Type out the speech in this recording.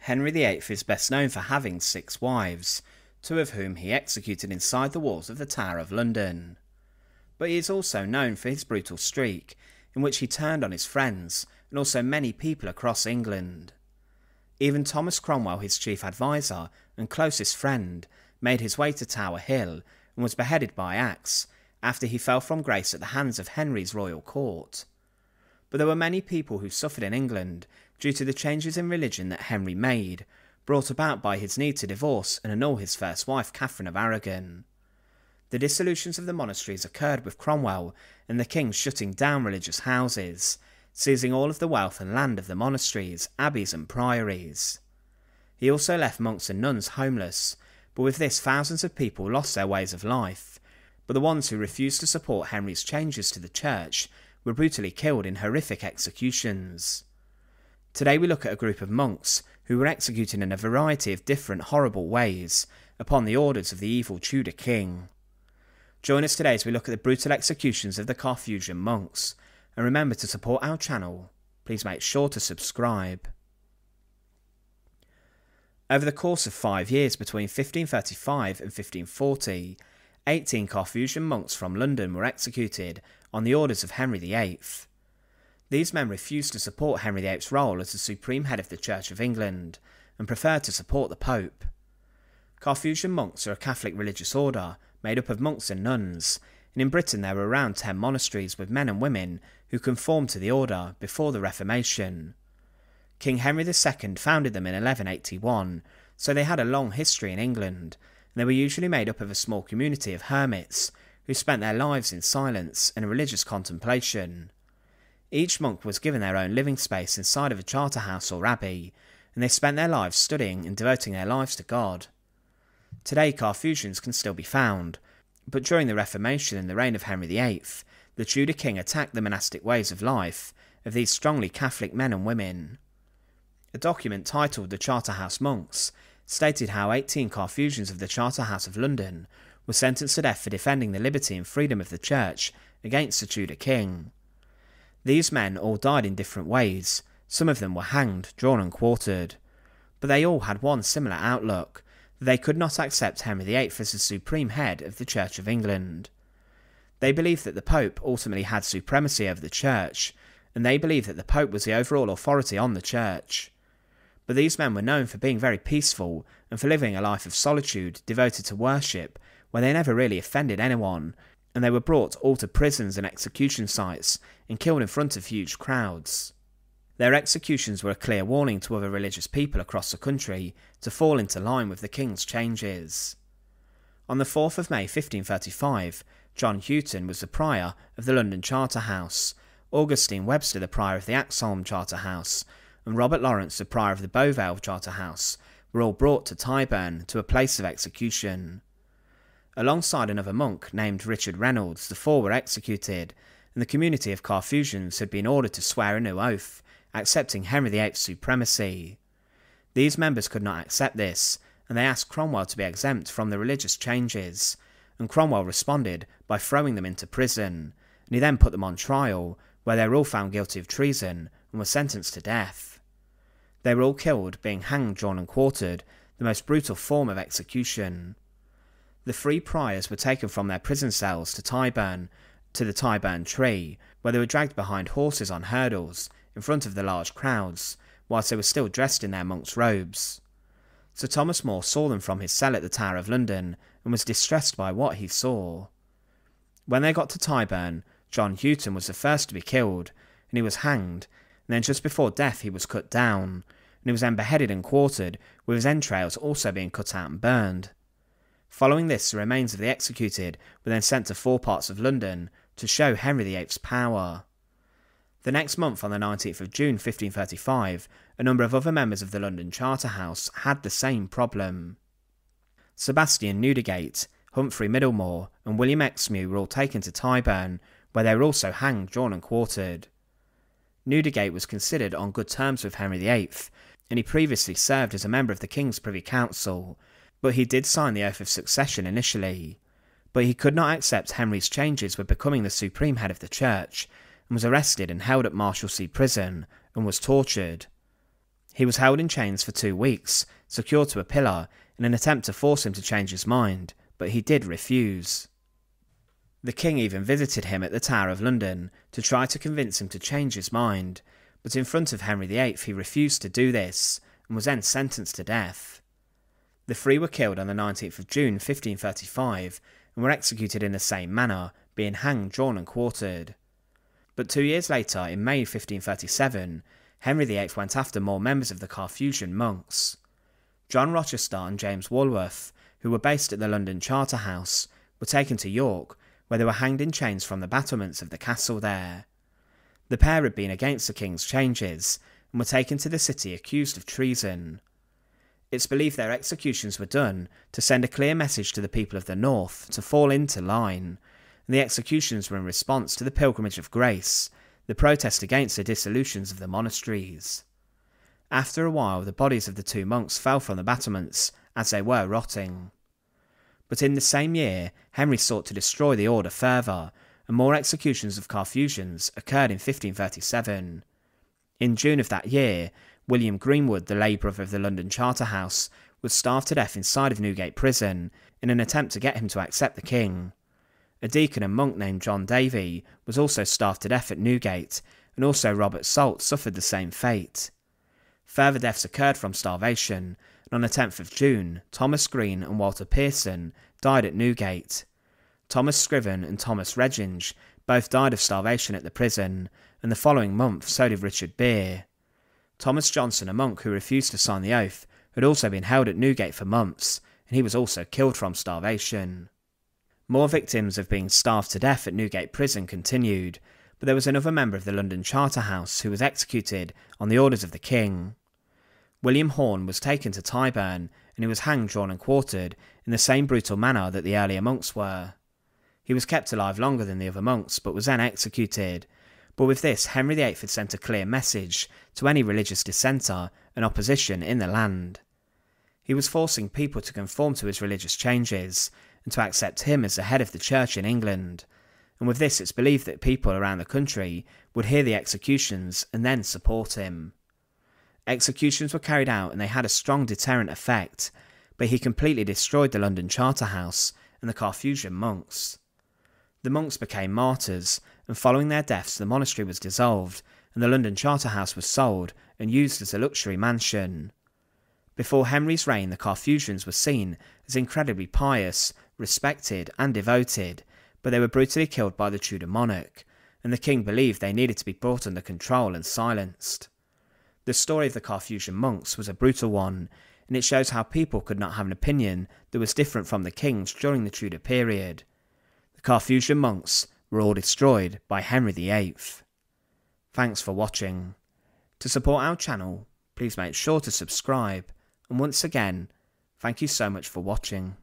Henry VIII is best known for having 6 wives, 2 of whom he executed inside the walls of the Tower of London. But he is also known for his brutal streak, in which he turned on his friends and also many people across England. Even Thomas Cromwell, his chief adviser and closest friend, made his way to Tower Hill and was beheaded by axe after he fell from grace at the hands of Henry's royal court. But there were many people who suffered in England due to the changes in religion that Henry made, brought about by his need to divorce and annul his first wife, Catherine of Aragon. The dissolutions of the monasteries occurred with Cromwell and the king shutting down religious houses, seizing all of the wealth and land of the monasteries, abbeys and priories. He also left monks and nuns homeless, but with this thousands of people lost their ways of life, but the ones who refused to support Henry's changes to the church were brutally killed in horrific executions. Today we look at a group of monks who were executed in a variety of different horrible ways upon the orders of the evil Tudor king. Join us today as we look at the brutal executions of the Carthusian monks, and remember to support our channel. Please make sure to subscribe. Over the course of 5 years between 1535 and 1540, 18 Carthusian monks from London were executed on the orders of Henry VIII. These men refused to support Henry VIII's role as the supreme head of the Church of England, and preferred to support the Pope. Carthusian monks are a Catholic religious order made up of monks and nuns, and in Britain there were around 10 monasteries with men and women who conformed to the order before the Reformation. King Henry II founded them in 1181, so they had a long history in England, and they were usually made up of a small community of hermits who spent their lives in silence and religious contemplation. Each monk was given their own living space inside of a Charterhouse or abbey, and they spent their lives studying and devoting their lives to God. Today Carthusians can still be found, but during the Reformation and the reign of Henry VIII, the Tudor king attacked the monastic ways of life of these strongly Catholic men and women. A document titled The Charterhouse Monks stated how 18 Carthusians of the Charterhouse of London were sentenced to death for defending the liberty and freedom of the Church against the Tudor king. These men all died in different ways. Some of them were hanged, drawn and quartered, but they all had one similar outlook: that they could not accept Henry VIII as the supreme head of the Church of England. They believed that the Pope ultimately had supremacy over the Church, and they believed that the Pope was the overall authority on the Church. But these men were known for being very peaceful and for living a life of solitude devoted to worship, where they never really offended anyone, and they were brought all to prisons and execution sites and killed in front of huge crowds. Their executions were a clear warning to other religious people across the country to fall into line with the king's changes. On the 4th of May 1535, John Houghton was the prior of the London Charterhouse, Augustine Webster the prior of the Axholme Charterhouse, and Robert Lawrence the prior of the Beauvale Charterhouse were all brought to Tyburn to a place of execution. Alongside another monk named Richard Reynolds, the 4 were executed, and the community of Carthusians had been ordered to swear a new oath, accepting Henry VIII's supremacy. These members could not accept this, and they asked Cromwell to be exempt from the religious changes, and Cromwell responded by throwing them into prison, and he then put them on trial, where they were all found guilty of treason and were sentenced to death. They were all killed, being hanged, drawn and quartered, the most brutal form of execution. The 3 priors were taken from their prison cells to Tyburn, to the Tyburn Tree, where they were dragged behind horses on hurdles in front of the large crowds, whilst they were still dressed in their monks' robes. Sir Thomas More saw them from his cell at the Tower of London, and was distressed by what he saw. When they got to Tyburn, John Houghton was the first to be killed, and he was hanged, and then just before death he was cut down, and he was then beheaded and quartered, with his entrails also being cut out and burned. Following this, the remains of the executed were then sent to 4 parts of London to show Henry VIII's power. The next month, on the 19th of June 1535, a number of other members of the London Charterhouse had the same problem. Sebastian Newgate, Humphrey Middlemore and William Exmew were all taken to Tyburn, where they were also hanged, drawn and quartered. Newgate was considered on good terms with Henry VIII, and he previously served as a member of the King's Privy Council, but he did sign the oath of succession initially. But he could not accept Henry's changes with becoming the supreme head of the Church, and was arrested and held at Marshalsea Prison, and was tortured. He was held in chains for 2 weeks, secured to a pillar, in an attempt to force him to change his mind, but he did refuse. The king even visited him at the Tower of London to try to convince him to change his mind, but in front of Henry VIII he refused to do this, and was then sentenced to death. The 3 were killed on the 19th of June 1535, and were executed in the same manner, being hanged, drawn and quartered. But 2 years later, in May 1537, Henry VIII went after more members of the Carthusian Monks. John Rochester and James Walworth, who were based at the London Charterhouse, were taken to York, where they were hanged in chains from the battlements of the castle there. The pair had been against the king's changes, and were taken to the city accused of treason. It's believed their executions were done to send a clear message to the people of the north to fall into line, and the executions were in response to the Pilgrimage of Grace, the protest against the dissolutions of the monasteries. After a while, the bodies of the 2 monks fell from the battlements, as they were rotting. But in the same year, Henry sought to destroy the order further, and more executions of Carthusians occurred in 1537. In June of that year, William Greenwood, the lay brother of the London Charterhouse, was starved to death inside of Newgate Prison in an attempt to get him to accept the king. A deacon and monk named John Davy was also starved to death at Newgate, and also Robert Salt suffered the same fate. Further deaths occurred from starvation, and on the 10th of June, Thomas Green and Walter Pearson died at Newgate. Thomas Scriven and Thomas Reginge both died of starvation at the prison, and the following month so did Richard Beer. Thomas Johnson, a monk who refused to sign the oath, had also been held at Newgate for months, and he was also killed from starvation. More victims of being starved to death at Newgate Prison continued, but there was another member of the London Charterhouse who was executed on the orders of the king. William Horne was taken to Tyburn, and he was hanged, drawn and quartered in the same brutal manner that the earlier monks were. He was kept alive longer than the other monks, but was then executed. But with this, Henry VIII had sent a clear message to any religious dissenter and opposition in the land. He was forcing people to conform to his religious changes, and to accept him as the head of the church in England, and with this it's believed that people around the country would hear the executions and then support him. Executions were carried out and they had a strong deterrent effect, but he completely destroyed the London Charterhouse and the Carthusian monks. The monks became martyrs, and following their deaths the monastery was dissolved, and the London Charterhouse was sold and used as a luxury mansion. Before Henry's reign, the Carthusians were seen as incredibly pious, respected and devoted, but they were brutally killed by the Tudor monarch, and the king believed they needed to be brought under control and silenced. The story of the Carthusian monks was a brutal one, and it shows how people could not have an opinion that was different from the king's during the Tudor period. The Carthusian monks were all destroyed by Henry VIII. Thanks for watching. To support our channel, please make sure to subscribe, and once again, thank you so much for watching.